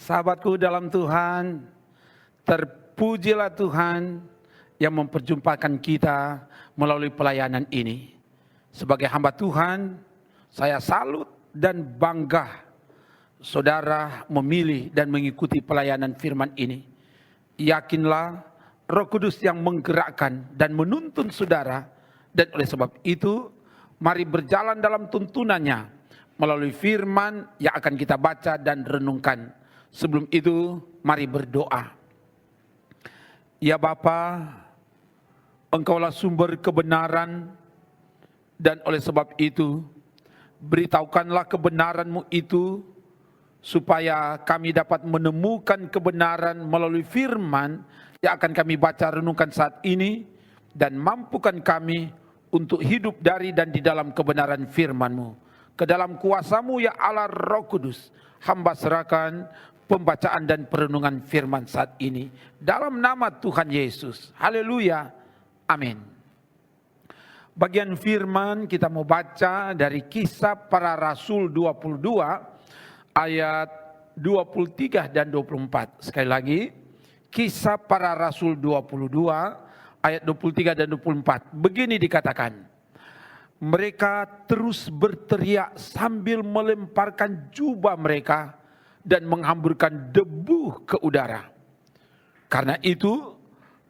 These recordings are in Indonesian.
Sahabatku dalam Tuhan, terpujilah Tuhan yang memperjumpakan kita melalui pelayanan ini. Sebagai hamba Tuhan, saya salut dan bangga saudara memilih dan mengikuti pelayanan firman ini. Yakinlah Roh Kudus yang menggerakkan dan menuntun saudara, dan oleh sebab itu mari berjalan dalam tuntunannya melalui firman yang akan kita baca dan renungkan. Sebelum itu, mari berdoa. Ya Bapa, Engkaulah sumber kebenaran, dan oleh sebab itu, beritahukanlah kebenaran-Mu itu, supaya kami dapat menemukan kebenaran melalui firman yang akan kami baca renungkan saat ini, dan mampukan kami untuk hidup dari dan di dalam kebenaran firman-Mu. Ke dalam kuasa-Mu ya Allah Roh Kudus, hamba serahkan pembacaan dan perenungan firman saat ini. Dalam nama Tuhan Yesus. Haleluya. Amin. Bagian firman kita mau baca dari Kisah Para Rasul 22 ayat 23 dan 24. Sekali lagi, Kisah Para Rasul 22 ayat 23 dan 24. Begini dikatakan, mereka terus berteriak sambil melemparkan jubah mereka dan menghamburkan debu ke udara. Karena itu,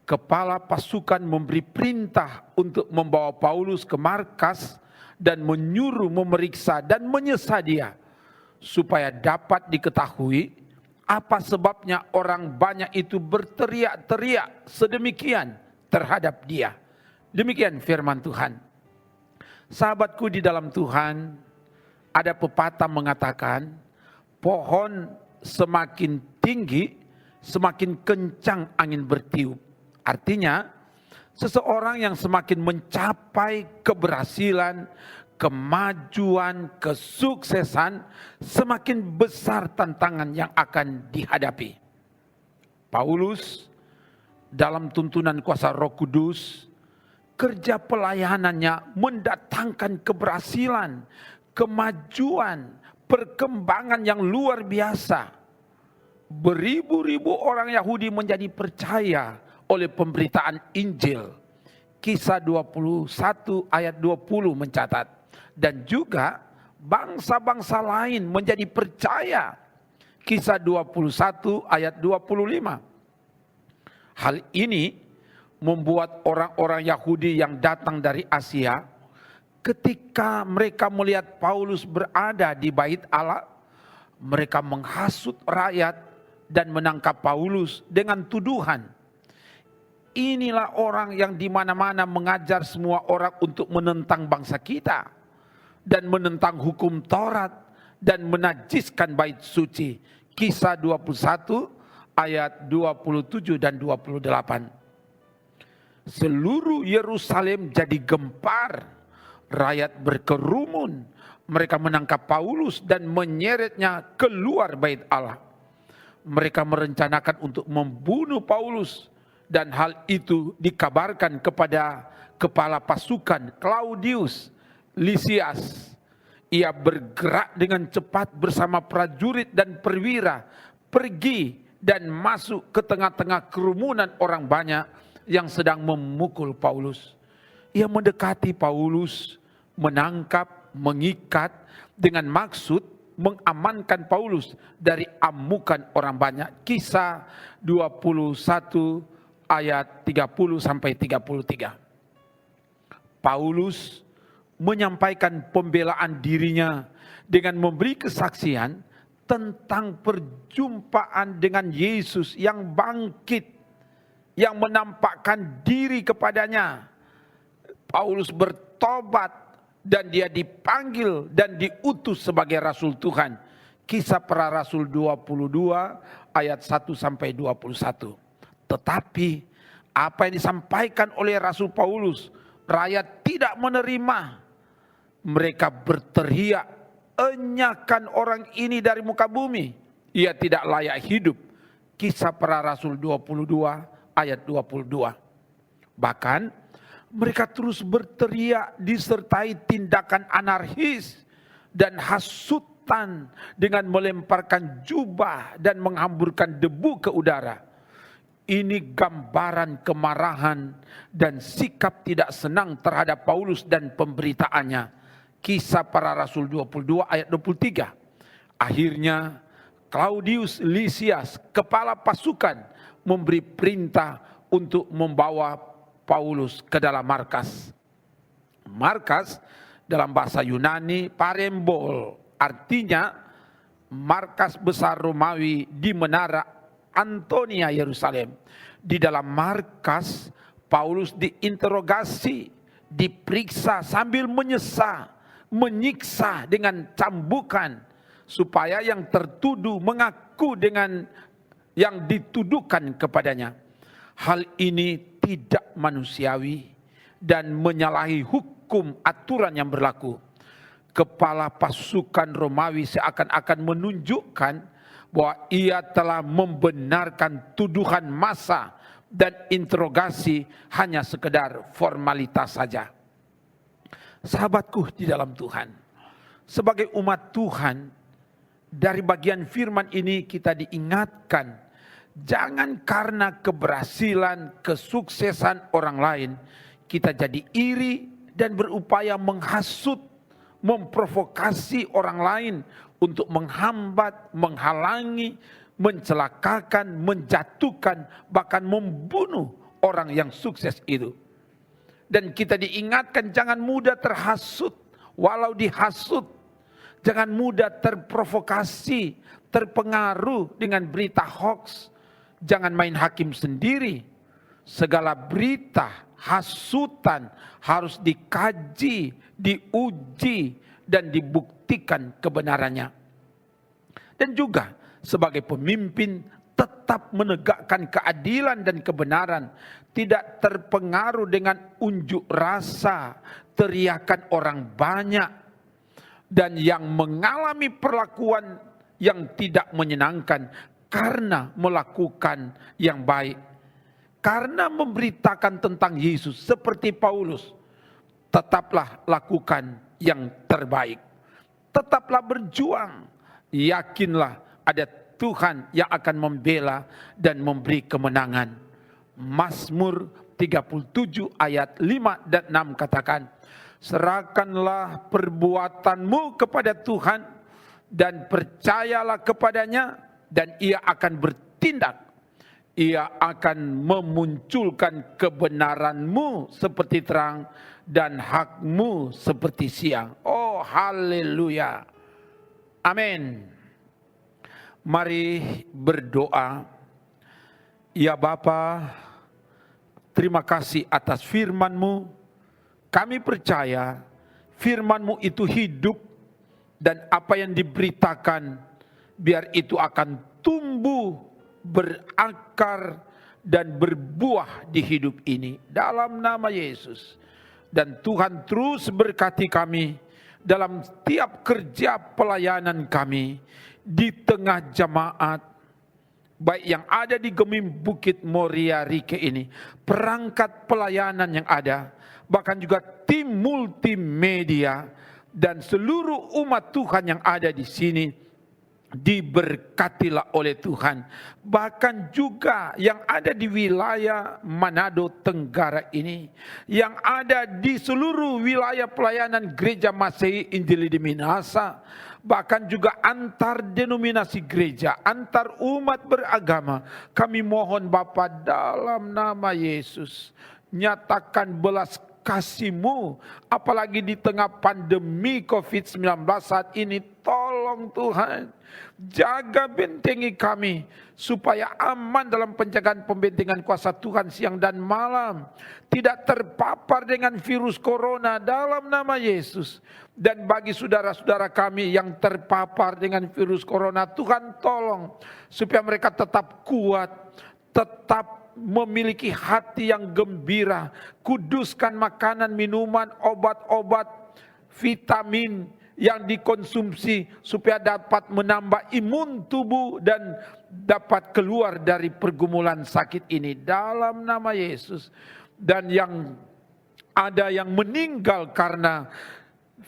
kepala pasukan memberi perintah untuk membawa Paulus ke markas dan menyuruh memeriksa dan menyesah dia, supaya dapat diketahui apa sebabnya orang banyak itu berteriak-teriak sedemikian terhadap dia. Demikian firman Tuhan. Sahabatku di dalam Tuhan, ada pepatah mengatakan, pohon semakin tinggi, semakin kencang angin bertiup. Artinya, seseorang yang semakin mencapai keberhasilan, kemajuan, kesuksesan, semakin besar tantangan yang akan dihadapi. Paulus dalam tuntunan kuasa Roh Kudus, kerja pelayanannya mendatangkan keberhasilan, kemajuan, perkembangan yang luar biasa. Beribu-ribu orang Yahudi menjadi percaya oleh pemberitaan Injil. Kisah 21 ayat 20 mencatat. Dan juga bangsa-bangsa lain menjadi percaya. Kisah 21 ayat 25. Hal ini membuat orang-orang Yahudi yang datang dari Asia, ketika mereka melihat Paulus berada di bait Allah, mereka menghasut rakyat dan menangkap Paulus dengan tuduhan. Inilah orang yang di mana-mana mengajar semua orang untuk menentang bangsa kita dan menentang hukum Taurat dan menajiskan bait suci. Kisah 21 ayat 27 dan 28. Seluruh Yerusalem jadi gempar. Rakyat berkerumun, mereka menangkap Paulus dan menyeretnya keluar bait Allah. Mereka merencanakan untuk membunuh Paulus, dan hal itu dikabarkan kepada kepala pasukan Claudius Lysias. Ia bergerak dengan cepat bersama prajurit dan perwira, pergi dan masuk ke tengah-tengah kerumunan orang banyak yang sedang memukul Paulus. Ia mendekati Paulus, menangkap, mengikat dengan maksud mengamankan Paulus dari amukan orang banyak. Kisah 21 ayat 30 sampai 33. Paulus menyampaikan pembelaan dirinya dengan memberi kesaksian tentang perjumpaan dengan Yesus yang bangkit, yang menampakkan diri kepadanya. Paulus bertobat dan dia dipanggil dan diutus sebagai Rasul Tuhan. Kisah Para Rasul 22 ayat 1 sampai 21. Tetapi apa yang disampaikan oleh Rasul Paulus, rakyat tidak menerima. Mereka berteriak, "Enyahkan orang ini dari muka bumi. Ia tidak layak hidup." Kisah Para Rasul 22 ayat 22. Bahkan mereka terus berteriak disertai tindakan anarkis dan hasutan spontan dengan melemparkan jubah dan menghamburkan debu ke udara. Ini gambaran kemarahan dan sikap tidak senang terhadap Paulus dan pemberitaannya. Kisah Para Rasul 22 ayat 23. Akhirnya Claudius Lysias, kepala pasukan, memberi perintah untuk membawa Paulus ke dalam markas. Markas dalam bahasa Yunani parembol, artinya markas besar Romawi di Menara Antonia Yerusalem. Di dalam markas Paulus diinterogasi, diperiksa sambil menyiksa dengan cambukan supaya yang tertuduh mengaku dengan yang dituduhkan kepadanya. Hal ini tidak manusiawi dan menyalahi hukum aturan yang berlaku. Kepala pasukan Romawi seakan-akan menunjukkan bahwa ia telah membenarkan tuduhan massa dan interogasi hanya sekedar formalitas saja. Sahabatku di dalam Tuhan, sebagai umat Tuhan, dari bagian firman ini kita diingatkan, jangan karena keberhasilan, kesuksesan orang lain, kita jadi iri dan berupaya menghasut, memprovokasi orang lain untuk menghambat, menghalangi, mencelakakan, menjatuhkan, bahkan membunuh orang yang sukses itu. Dan kita diingatkan jangan mudah terhasut, walau dihasut. Jangan mudah terprovokasi, terpengaruh dengan berita hoax. Jangan main hakim sendiri. Segala berita, hasutan harus dikaji, diuji, dan dibuktikan kebenarannya. Dan juga sebagai pemimpin tetap menegakkan keadilan dan kebenaran, tidak terpengaruh dengan unjuk rasa, teriakan orang banyak, dan yang mengalami perlakuan yang tidak menyenangkan karena melakukan yang baik. Karena memberitakan tentang Yesus seperti Paulus, tetaplah lakukan yang terbaik. Tetaplah berjuang, yakinlah ada Tuhan yang akan membela dan memberi kemenangan. Mazmur 37 ayat 5 dan 6 katakan, serahkanlah perbuatanmu kepada Tuhan dan percayalah kepadanya dan ia akan bertindak. Ia akan memunculkan kebenaranmu seperti terang dan hakmu seperti siang. Oh haleluya. Amin. Mari berdoa. Ya Bapa, terima kasih atas firman-Mu. Kami percaya firman-Mu itu hidup dan apa yang diberitakan biar itu akan tumbuh, berakar dan berbuah di hidup ini. Dalam nama Yesus. Dan Tuhan terus berkati kami dalam setiap kerja pelayanan kami di tengah jemaat, baik yang ada di Gemim Bukit Moria Rike ini, perangkat pelayanan yang ada, bahkan juga tim multimedia dan seluruh umat Tuhan yang ada di sini, diberkatilah oleh Tuhan. Bahkan juga yang ada di wilayah Manado Tenggara ini, yang ada di seluruh wilayah pelayanan Gereja Masehi Injili di Minahasa, bahkan juga antar denominasi gereja, antar umat beragama. Kami mohon Bapa dalam nama Yesus, nyatakan belas kasih-Mu, apalagi di tengah pandemi COVID-19 saat ini. Tolong Tuhan, jaga bentengi kami, supaya aman dalam penjagaan pembentengan kuasa Tuhan siang dan malam. Tidak terpapar dengan virus corona dalam nama Yesus. Dan bagi saudara-saudara kami yang terpapar dengan virus corona, Tuhan tolong, supaya mereka tetap kuat, tetap memiliki hati yang gembira. Kuduskan makanan, minuman, obat-obat, vitamin yang dikonsumsi supaya dapat menambah imun tubuh dan dapat keluar dari pergumulan sakit ini dalam nama Yesus. Dan yang ada yang meninggal karena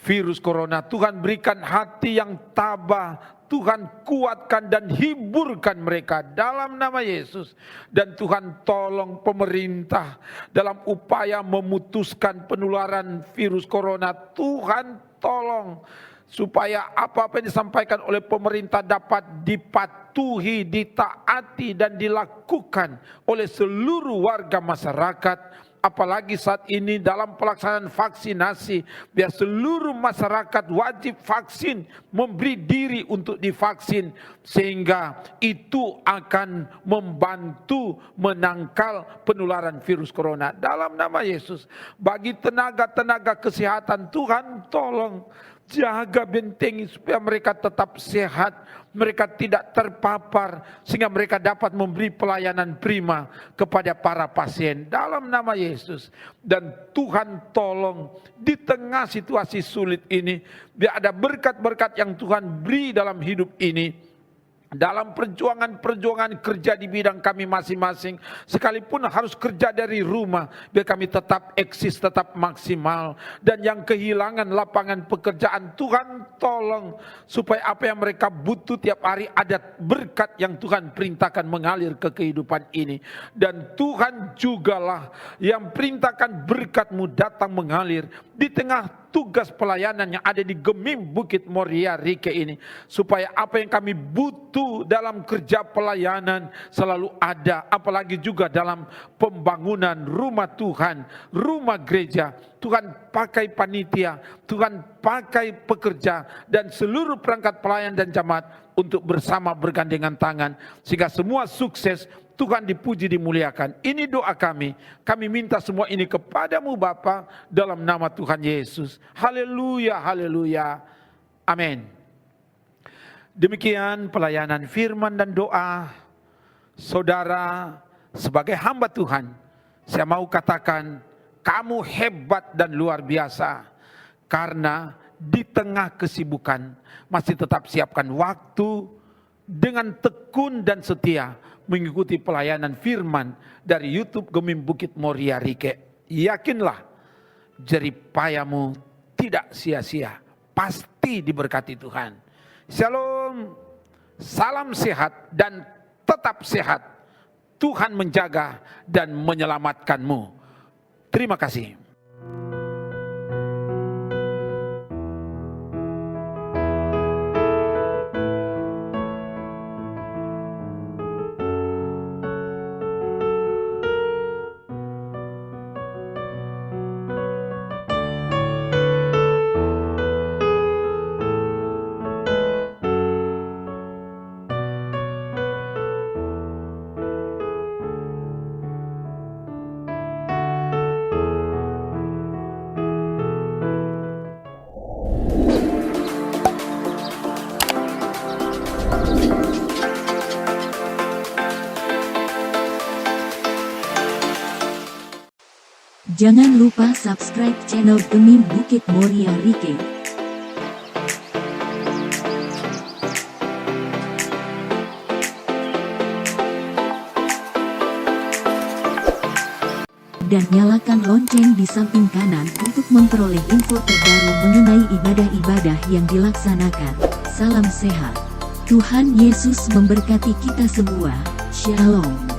virus corona. Tuhan berikan hati yang tabah, Tuhan kuatkan dan hiburkan mereka dalam nama Yesus. Dan Tuhan tolong pemerintah dalam upaya memutuskan penularan virus corona. Tuhan tolong supaya apa-apa yang disampaikan oleh pemerintah dapat dipatuhi, ditaati dan dilakukan oleh seluruh warga masyarakat. Apalagi saat ini dalam pelaksanaan vaksinasi, biar seluruh masyarakat wajib vaksin, memberi diri untuk divaksin, sehingga itu akan membantu menangkal penularan virus corona. Dalam nama Yesus, bagi tenaga-tenaga kesehatan, Tuhan tolong jaga bentengi supaya mereka tetap sehat, mereka tidak terpapar, sehingga mereka dapat memberi pelayanan prima kepada para pasien dalam nama Yesus. Dan Tuhan tolong di tengah situasi sulit ini, biar ada berkat-berkat yang Tuhan beri dalam hidup ini, dalam perjuangan kerja di bidang kami masing-masing, sekalipun harus kerja dari rumah, biar kami tetap eksis, tetap maksimal. Dan yang kehilangan lapangan pekerjaan, Tuhan tolong supaya apa yang mereka butuh tiap hari, ada berkat yang Tuhan perintahkan mengalir ke kehidupan ini. Dan Tuhan jugalah yang perintahkan berkat-Mu datang mengalir di tengah tugas pelayanan yang ada di Gemim Bukit Moria Rike ini, supaya apa yang kami butuh dalam kerja pelayanan selalu ada, apalagi juga dalam pembangunan rumah Tuhan, rumah gereja. Tuhan pakai panitia, Tuhan pakai pekerja dan seluruh perangkat pelayan dan jemaat untuk bersama bergandengan tangan sehingga semua sukses. Tuhan dipuji, dimuliakan. Ini doa kami. Kami minta semua ini kepadamu Bapa, dalam nama Tuhan Yesus. Haleluya, haleluya. Amin. Demikian pelayanan firman dan doa. Saudara, sebagai hamba Tuhan, saya mau katakan, kamu hebat dan luar biasa. Karena di tengah kesibukan, masih tetap siapkan waktu dengan tekun dan setia mengikuti pelayanan firman dari YouTube Gemim Bukit Moria Rike. Yakinlah, jeripayamu tidak sia-sia, pasti diberkati Tuhan. Shalom, salam sehat dan tetap sehat. Tuhan menjaga dan menyelamatkanmu. Terima kasih. Jangan lupa subscribe channel Gemim Bukit Moria Rike. Dan nyalakan lonceng di samping kanan untuk memperoleh info terbaru mengenai ibadah-ibadah yang dilaksanakan. Salam sehat. Tuhan Yesus memberkati kita semua. Shalom.